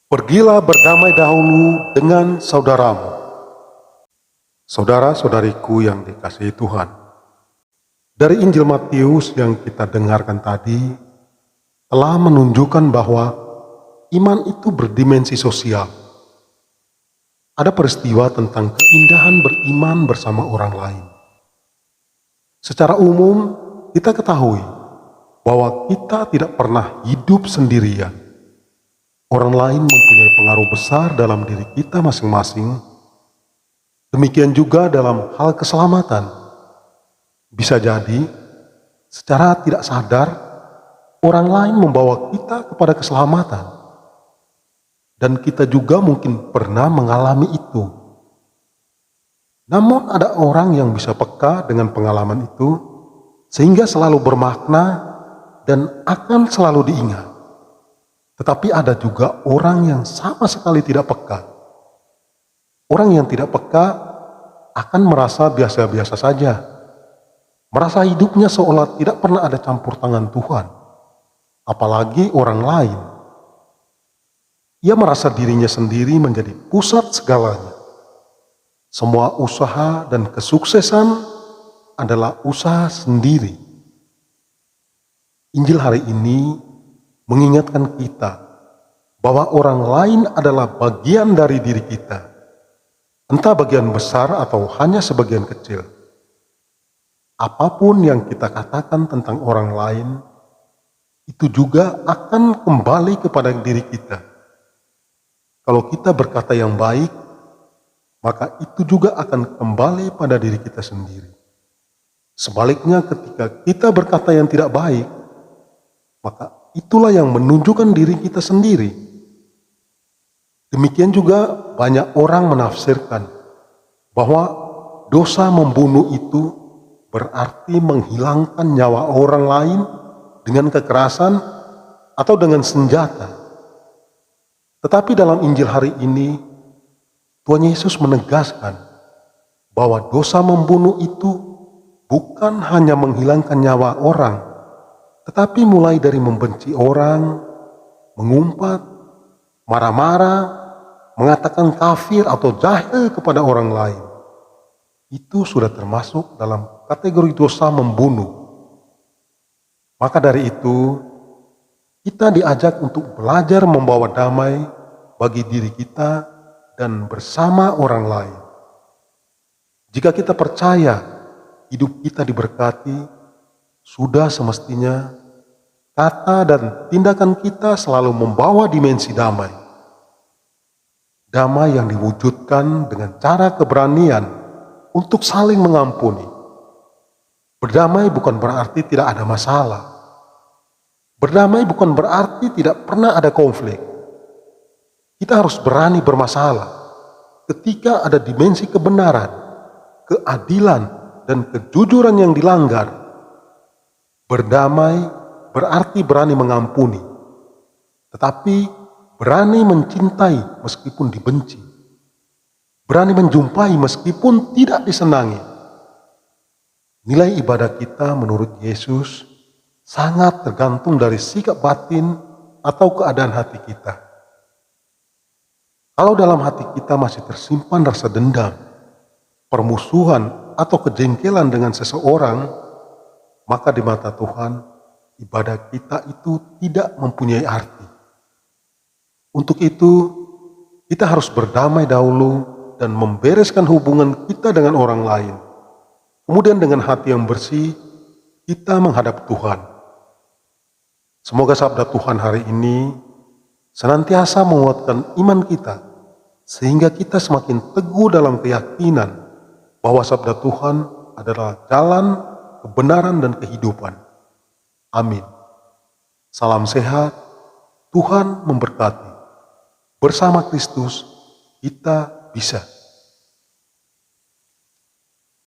Pergilah berdamai dahulu dengan saudaramu. Saudara-saudariku yang dikasihi Tuhan, dari Injil Matius yang kita dengarkan tadi telah menunjukkan bahwa iman itu berdimensi sosial. Ada peristiwa tentang keindahan beriman bersama orang lain. Secara umum, kita ketahui bahwa kita tidak pernah hidup sendirian. Orang lain mempunyai pengaruh besar dalam diri kita masing-masing. Demikian juga dalam hal keselamatan. Bisa jadi, secara tidak sadar, orang lain membawa kita kepada keselamatan. Dan kita juga mungkin pernah mengalami itu. Namun ada orang yang bisa peka dengan pengalaman itu, sehingga selalu bermakna dan akan selalu diingat. Tetapi ada juga orang yang sama sekali tidak peka. Orang yang tidak peka akan merasa biasa-biasa saja. Merasa hidupnya seolah tidak pernah ada campur tangan Tuhan. Apalagi orang lain. Ia merasa dirinya sendiri menjadi pusat segalanya. Semua usaha dan kesuksesan adalah usaha sendiri. Injil hari ini mengingatkan kita bahwa orang lain adalah bagian dari diri kita. Entah bagian besar atau hanya sebagian kecil. Apapun yang kita katakan tentang orang lain, itu juga akan kembali kepada diri kita. Kalau kita berkata yang baik, maka itu juga akan kembali pada diri kita sendiri. Sebaliknya ketika kita berkata yang tidak baik, maka itulah yang menunjukkan diri kita sendiri. Demikian juga banyak orang menafsirkan bahwa dosa membunuh itu berarti menghilangkan nyawa orang lain dengan kekerasan atau dengan senjata. Tetapi dalam Injil hari ini, Tuhan Yesus menegaskan bahwa dosa membunuh itu bukan hanya menghilangkan nyawa orang, tetapi mulai dari membenci orang, mengumpat, marah-marah, mengatakan kafir atau jahil kepada orang lain. Itu sudah termasuk dalam kategori dosa membunuh. Maka dari itu, kita diajak untuk belajar membawa damai bagi diri kita dan bersama orang lain. Jika kita percaya hidup kita diberkati, sudah semestinya kata dan tindakan kita selalu membawa dimensi damai. Damai yang diwujudkan dengan cara keberanian untuk saling mengampuni. Berdamai bukan berarti tidak ada masalah. Berdamai bukan berarti tidak pernah ada konflik. Kita harus berani bermasalah ketika ada dimensi kebenaran, keadilan, dan kejujuran yang dilanggar. Berdamai berarti berani mengampuni, tetapi berani mencintai meskipun dibenci. Berani menjumpai meskipun tidak disenangi. Nilai ibadah kita menurut Yesus sangat tergantung dari sikap batin atau keadaan hati kita. Kalau dalam hati kita masih tersimpan rasa dendam, permusuhan, atau kejengkelan dengan seseorang, maka di mata Tuhan, ibadah kita itu tidak mempunyai arti. Untuk itu, kita harus berdamai dahulu dan membereskan hubungan kita dengan orang lain. Kemudian dengan hati yang bersih, kita menghadap Tuhan. Semoga sabda Tuhan hari ini senantiasa menguatkan iman kita, sehingga kita semakin teguh dalam keyakinan bahwa sabda Tuhan adalah jalan, kebenaran, dan kehidupan. Amin. Salam sehat, Tuhan memberkati. Bersama Kristus, kita bisa.